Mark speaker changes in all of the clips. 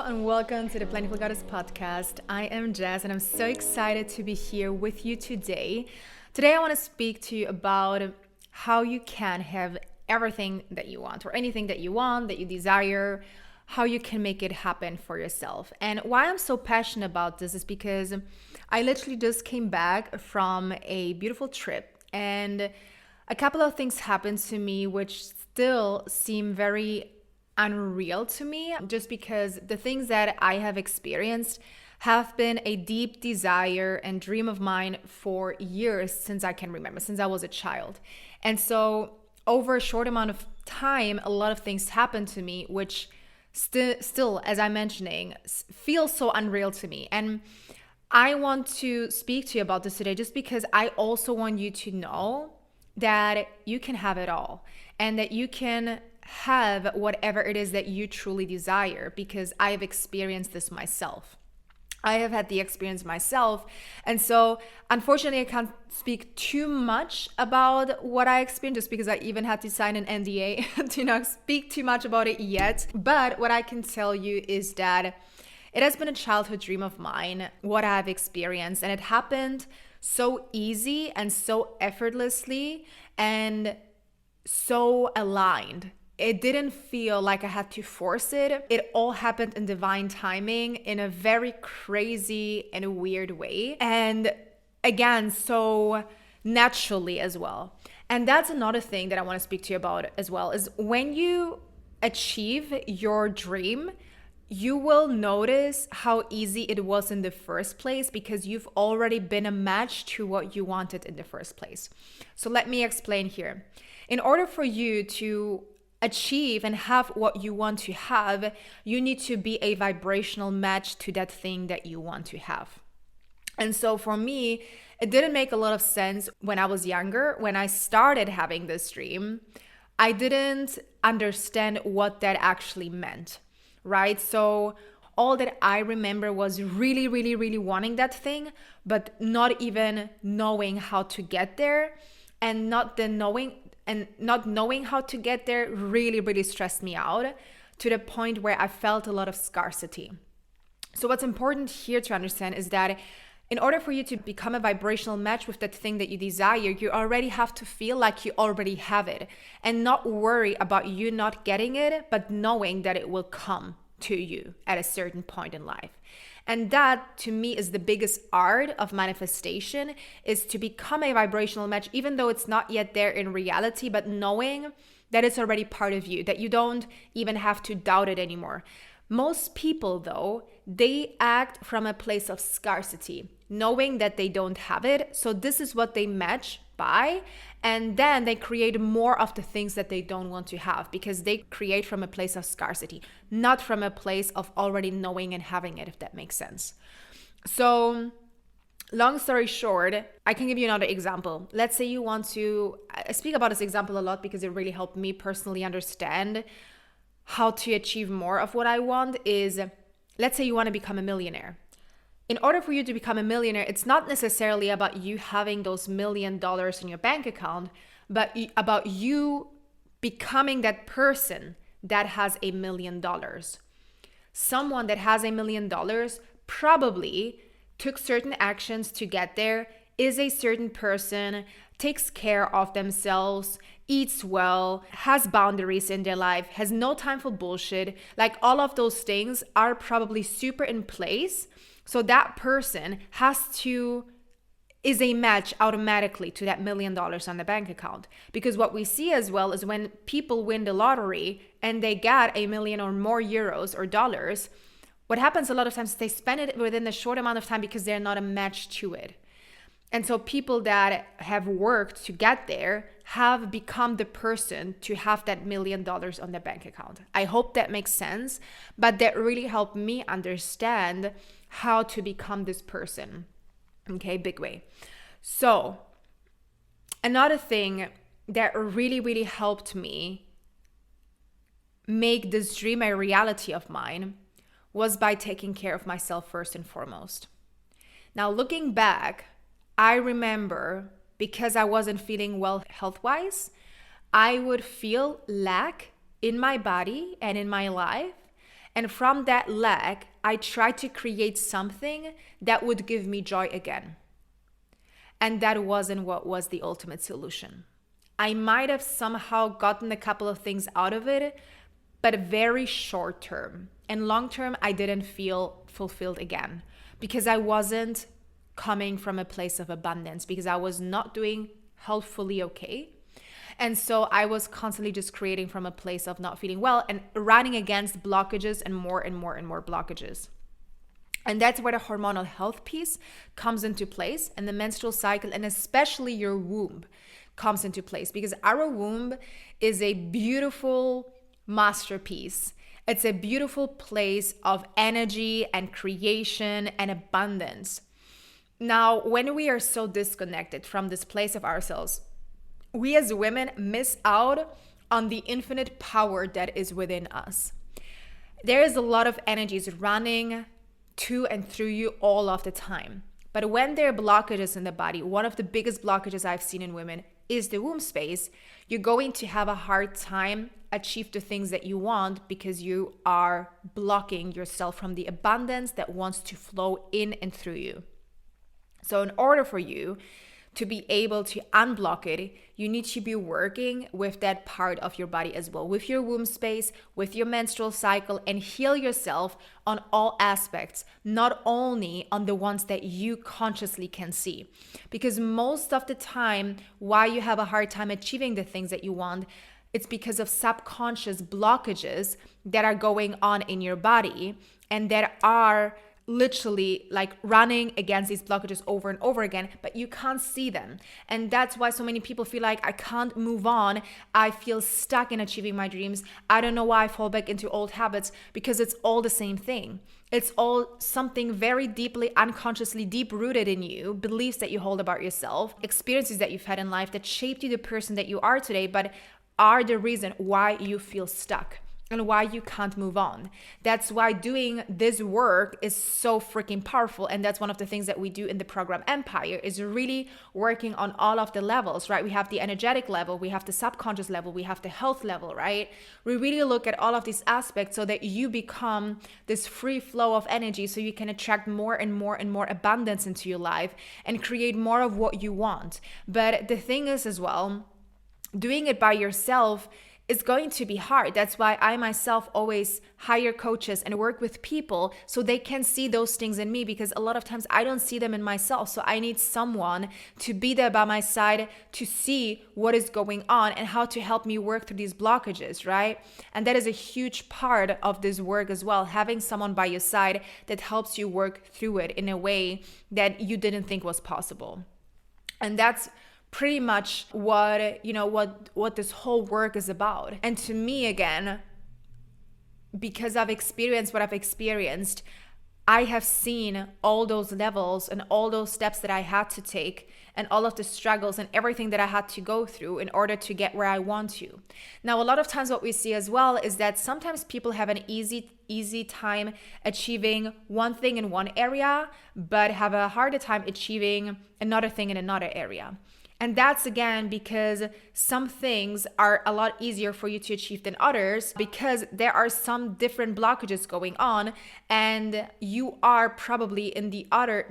Speaker 1: and welcome to the Plantiful Goddess Podcast. I am Jess and I'm so excited to be here with you today. Today I want to speak to you about how you can have everything that you want or anything that you want, that you desire, how you can make it happen for yourself. And why I'm so passionate about this is because I literally just came back from a beautiful trip and a couple of things happened to me which still seem very unreal to me, just because the things that I have experienced have been a deep desire and dream of mine for years since I can remember, since I was a child. And so over a short amount of time, a lot of things happened to me, which still, as I'm mentioning, feel so unreal to me. And I want to speak to you about this today just because I also want you to know that you can have it all and that you can have whatever it is that you truly desire, because I've experienced this myself. I have had the experience myself. And so unfortunately, I can't speak too much about what I experienced just because I even had to sign an NDA to not speak too much about it yet. But what I can tell you is that it has been a childhood dream of mine, what I've experienced, and it happened so easy and so effortlessly and so aligned. It didn't feel like I had to force it. It all happened in divine timing in a very crazy and weird way. And again, so naturally as well. And that's another thing that I want to speak to you about as well, is when you achieve your dream, you will notice how easy it was in the first place because you've already been a match to what you wanted in the first place. So let me explain here. In order for you to achieve and have what you want to have, you need to be a vibrational match to that thing that you want to have. And so for me, it didn't make a lot of sense when I was younger. When I started having this dream, I didn't understand what that actually meant, right? So all that I remember was really, really, really wanting that thing, but not even knowing how to get there, and not knowing how to get there really, really stressed me out to the point where I felt a lot of scarcity. So what's important here to understand is that in order for you to become a vibrational match with that thing that you desire, you already have to feel like you already have it and not worry about you not getting it, but knowing that it will come to you at a certain point in life. And that, to me, is the biggest art of manifestation, is to become a vibrational match, even though it's not yet there in reality, but knowing that it's already part of you, that you don't even have to doubt it anymore. Most people, though, they act from a place of scarcity, knowing that they don't have it. So this is what they match by, and then they create more of the things that they don't want to have because they create from a place of scarcity, not from a place of already knowing and having it, if that makes sense. So long story short, I can give you another example. Let's say you want to, I speak about this example a lot because it really helped me personally understand how to achieve more of what I want. Is, let's say you want to become a millionaire. In order for you to become a millionaire, it's not necessarily about you having those $1 million in your bank account, but about you becoming that person that has $1 million. Someone that has $1 million probably took certain actions to get there, is a certain person, takes care of themselves, eats well, has boundaries in their life, has no time for bullshit. Like all of those things are probably super in place. So that person is a match automatically to that $1 million on the bank account. Because what we see as well is when people win the lottery and they get $1 million or more euros or dollars, what happens a lot of times is they spend it within a short amount of time because they're not a match to it. And so people that have worked to get there have become the person to have that $1 million on their bank account. I hope that makes sense, but that really helped me understand how to become this person. Okay, big way. So another thing that really, really helped me make this dream a reality of mine was by taking care of myself first and foremost. Now, looking back, I remember because I wasn't feeling well health-wise, I would feel lack in my body and in my life. And from that lack, I tried to create something that would give me joy again. And that wasn't what was the ultimate solution. I might have somehow gotten a couple of things out of it, but very short term. And long term, I didn't feel fulfilled again because I wasn't coming from a place of abundance, because I was not doing healthfully okay. And so I was constantly just creating from a place of not feeling well and running against blockages and more blockages. And that's where the hormonal health piece comes into place, and the menstrual cycle, and especially your womb, comes into place, because our womb is a beautiful masterpiece. It's a beautiful place of energy and creation and abundance. Now, when we are so disconnected from this place of ourselves, we as women miss out on the infinite power that is within us. There is a lot of energies running to and through you all of the time. But when there are blockages in the body, one of the biggest blockages I've seen in women is the womb space. You're going to have a hard time achieve the things that you want because you are blocking yourself from the abundance that wants to flow in and through you. So in order for you to be able to unblock it, you need to be working with that part of your body as well, with your womb space, with your menstrual cycle, and heal yourself on all aspects, not only on the ones that you consciously can see. Because most of the time, why you have a hard time achieving the things that you want, it's because of subconscious blockages that are going on in your body and that are literally like running against these blockages over and over again, but you can't see them. And that's why so many people feel like, I can't move on. I feel stuck in achieving my dreams. I don't know why I fall back into old habits, because it's all the same thing. It's all something very deeply, unconsciously deep-rooted in you, beliefs that you hold about yourself, experiences that you've had in life that shaped you the person that you are today, but are the reason why you feel stuck and why you can't move on. That's why doing this work is so freaking powerful. And that's one of the things that we do in the program Empire, is really working on all of the levels, right? We have the energetic level, we have the subconscious level, we have the health level, right? We really look at all of these aspects so that you become this free flow of energy, so you can attract more and more and more abundance into your life and create more of what you want. But the thing is as well, doing it by yourself is going to be hard. That's why I myself always hire coaches and work with people so they can see those things in me, because a lot of times I don't see them in myself. So I need someone to be there by my side to see what is going on and how to help me work through these blockages, right? And that is a huge part of this work as well, having someone by your side that helps you work through it in a way that you didn't think was possible. And that's pretty much what this whole work is about. And to me, again, because I've experienced what I've experienced, I have seen all those levels and all those steps that I had to take and all of the struggles and everything that I had to go through in order to get where I want to. Now, a lot of times what we see as well is that sometimes people have an easy time achieving one thing in one area, but have a harder time achieving another thing in another area. And that's again because some things are a lot easier for you to achieve than others, because there are some different blockages going on, and you are probably in the other,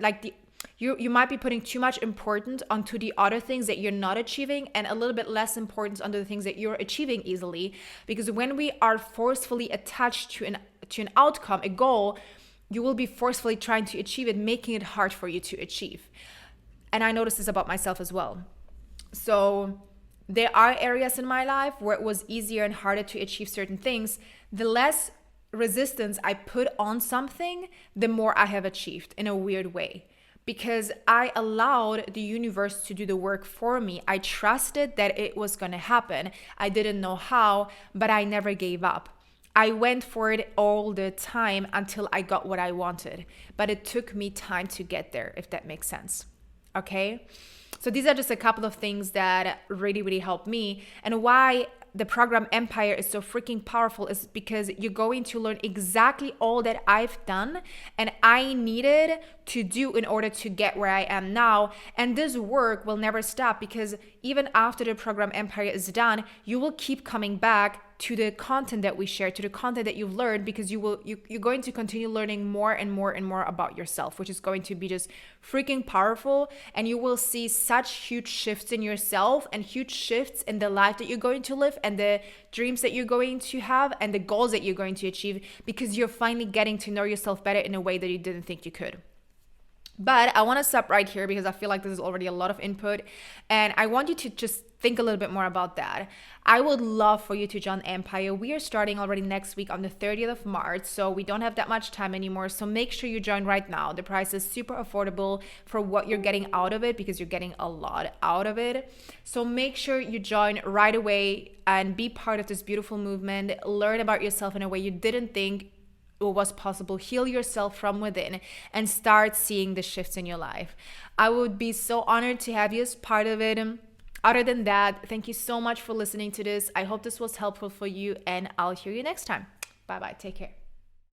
Speaker 1: you might be putting too much importance onto the other things that you're not achieving and a little bit less importance onto the things that you're achieving easily. Because when we are forcefully attached to an outcome, a goal, you will be forcefully trying to achieve it, making it hard for you to achieve. And I noticed this about myself as well. So there are areas in my life where it was easier and harder to achieve certain things. The less resistance I put on something, the more I have achieved in a weird way. Because I allowed the universe to do the work for me. I trusted that it was going to happen. I didn't know how, but I never gave up. I went for it all the time until I got what I wanted. But it took me time to get there, if that makes sense. Okay? So these are just a couple of things that really, really helped me. And why the program Empire is so freaking powerful is because you're going to learn exactly all that I've done and I needed to do in order to get where I am now. And this work will never stop, because even after the program Empire is done, you will keep coming back to the content that we share, to the content that you've learned, because you're going to continue learning more and more and more about yourself, which is going to be just freaking powerful. And you will see such huge shifts in yourself and huge shifts in the life that you're going to live and the dreams that you're going to have and the goals that you're going to achieve, because you're finally getting to know yourself better in a way that you didn't think you could. But I want to stop right here because I feel like this is already a lot of input, and I want you to just think a little bit more about that. I would love for you to join Empire. We are starting already next week on the 30th of March, so we don't have that much time anymore. So make sure you join right now. The price is super affordable for what you're getting out of it, because you're getting a lot out of it. So make sure you join right away and be part of this beautiful movement. Learn about yourself in a way you didn't think was possible. Heal yourself from within and start seeing the shifts in your life. I would be so honored to have you as part of it. Other than that, thank you so much for listening to this. I hope this was helpful for you, and I'll hear you next time. Bye bye. Take care.